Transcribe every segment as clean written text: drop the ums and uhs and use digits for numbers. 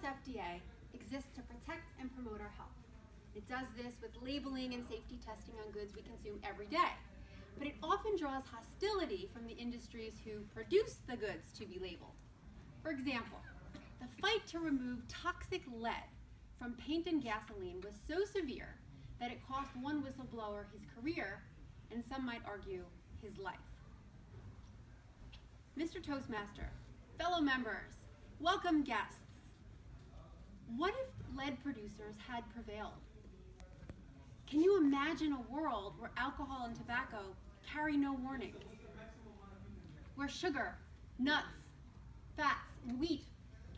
FDA exists to protect and promote our health. It does this with labeling and safety testing on goods we consume every day. But it often draws hostility from the industries who produce the goods to be labeled. For example, the fight to remove toxic lead from paint and gasoline was so severe that it cost one whistleblower his career, and some might argue his life. Mr. Toastmaster, fellow members, welcome guests. What if lead producers had prevailed? Can you imagine a world where alcohol and tobacco carry no warning? Where sugar, nuts, fats, and wheat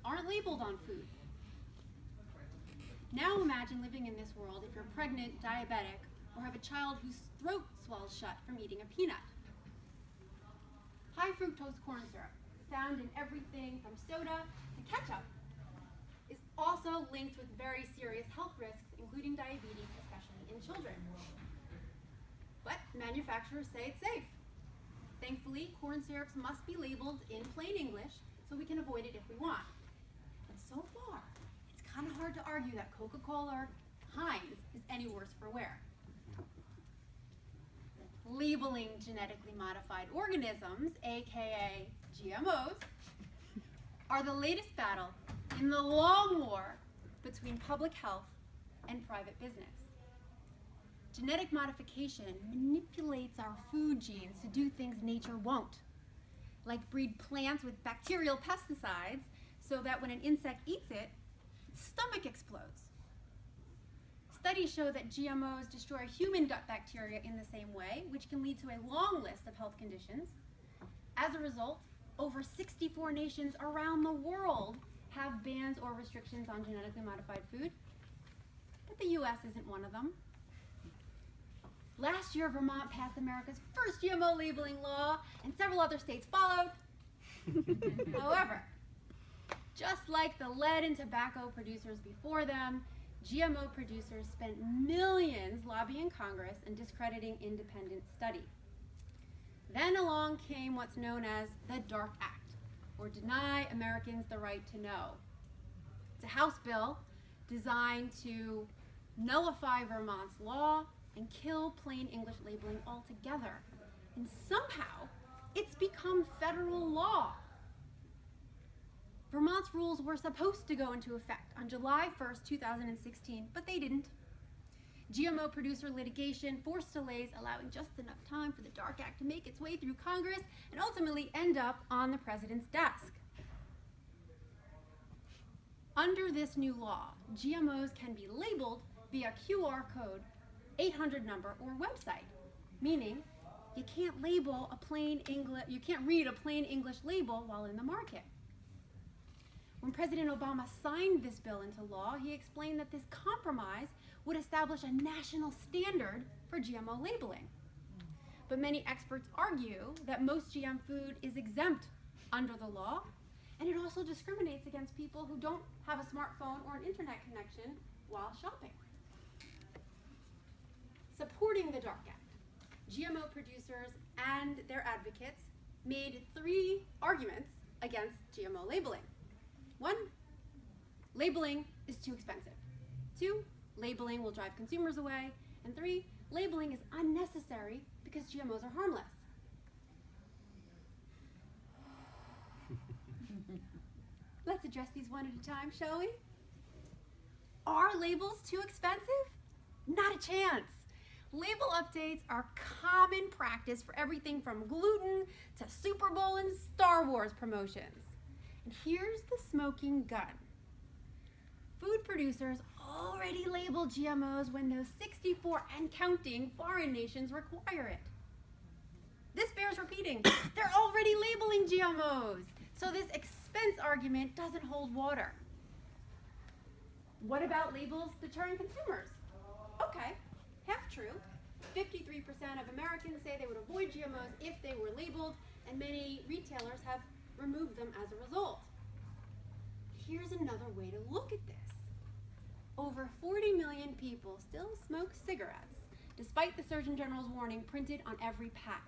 aren't labeled on food? Now imagine living in this world if you're pregnant, diabetic, or have a child whose throat swells shut from eating a peanut. High fructose corn syrup, found in everything from soda to ketchup, is also linked with very serious health risks, including diabetes, especially in children. But manufacturers say it's safe. Thankfully, corn syrups must be labeled in plain English so we can avoid it if we want. And so far, it's kind of hard to argue that Coca-Cola or Heinz is any worse for wear. Labeling genetically modified organisms, aka GMOs, are the latest battle in the long war between public health and private business. Genetic modification manipulates our food genes to do things nature won't, like breed plants with bacterial pesticides so that when an insect eats it, its stomach explodes. Studies show that GMOs destroy human gut bacteria in the same way, which can lead to a long list of health conditions. As a result, over 64 nations around the world have bans or restrictions on genetically modified food, but the US isn't one of them. Last year, Vermont passed America's first GMO labeling law, and several other states followed. However, just like the lead and tobacco producers before them, GMO producers spent millions lobbying Congress and discrediting independent study. Then along came what's known as the DARK Act, or Deny Americans the Right to Know. It's a House bill designed to nullify Vermont's law and kill plain English labeling altogether. And somehow, it's become federal law. Vermont's rules were supposed to go into effect on July 1st, 2016, but they didn't. GMO producer litigation forced delays, allowing just enough time for the DARK Act to make its way through Congress and ultimately end up on the president's desk. Under this new law, GMOs can be labeled via QR code, 800 number, or website, meaning you can't read a plain English label while in the market. When President Obama signed this bill into law, he explained that this compromise would establish a national standard for GMO labeling. But many experts argue that most GM food is exempt under the law, and it also discriminates against people who don't have a smartphone or an internet connection while shopping. Supporting the DARK Act, GMO producers and their advocates made 3 arguments against GMO labeling. 1, labeling is too expensive. 2, labeling will drive consumers away. And 3, labeling is unnecessary because GMOs are harmless. Let's address these one at a time, shall we? Are labels too expensive? Not a chance. Label updates are common practice for everything from gluten to Super Bowl and Star Wars promotions. And here's the smoking gun. Food producers already label GMOs when those 64 and counting foreign nations require it. This bears repeating. They're already labeling GMOs. So this expense argument doesn't hold water. What about labels deterring consumers? Okay, half true. 53% of Americans say they would avoid GMOs if they were labeled, and many retailers have removed them as a result. Here's another way to look at this. Over 40 million people still smoke cigarettes, despite the Surgeon General's warning printed on every pack.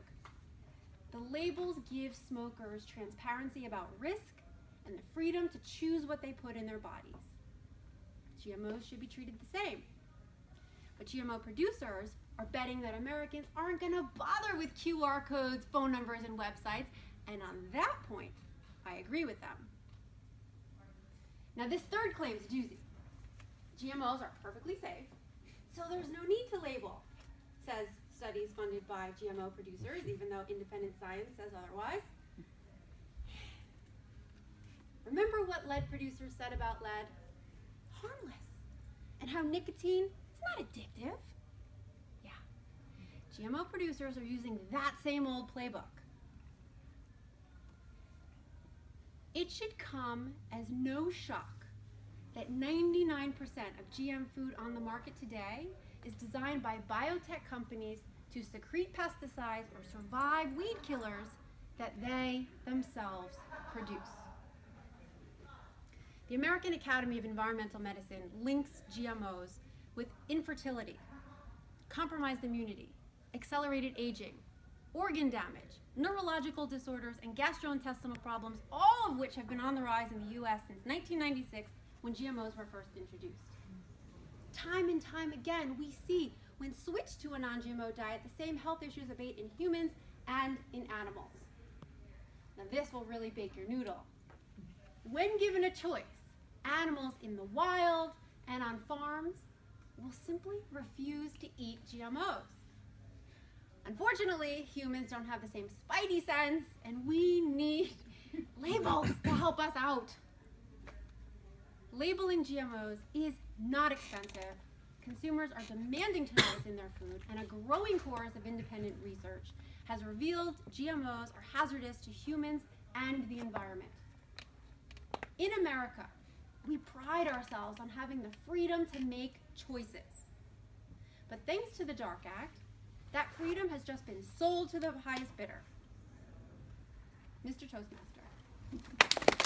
The labels give smokers transparency about risk and the freedom to choose what they put in their bodies. GMOs should be treated the same. But GMO producers are betting that Americans aren't going to bother with QR codes, phone numbers, and websites, and on that point, I agree with them. Now, this third claim is a doozy. GMOs are perfectly safe, so there's no need to label, says studies funded by GMO producers, even though independent science says otherwise. Remember what lead producers said about lead? Harmless. And how nicotine is not addictive. Yeah. GMO producers are using that same old playbook. It should come as no shock that 99% of GM food on the market today is designed by biotech companies to secrete pesticides or survive weed killers that they themselves produce. The American Academy of Environmental Medicine links GMOs with infertility, compromised immunity, accelerated aging, organ damage, neurological disorders, and gastrointestinal problems, all of which have been on the rise in the U.S. since 1996 when GMOs were first introduced. Time and time again, we see when switched to a non-GMO diet, the same health issues abate in humans and in animals. Now this will really bake your noodle. When given a choice, animals in the wild and on farms will simply refuse to eat GMOs. Unfortunately, humans don't have the same spidey sense, and we need labels to help us out. Labeling GMOs is not expensive. Consumers are demanding to know what's in their food, and a growing chorus of independent research has revealed GMOs are hazardous to humans and the environment. In America, we pride ourselves on having the freedom to make choices. But thanks to the DARK Act, that freedom has just been sold to the highest bidder. Mr. Toastmaster.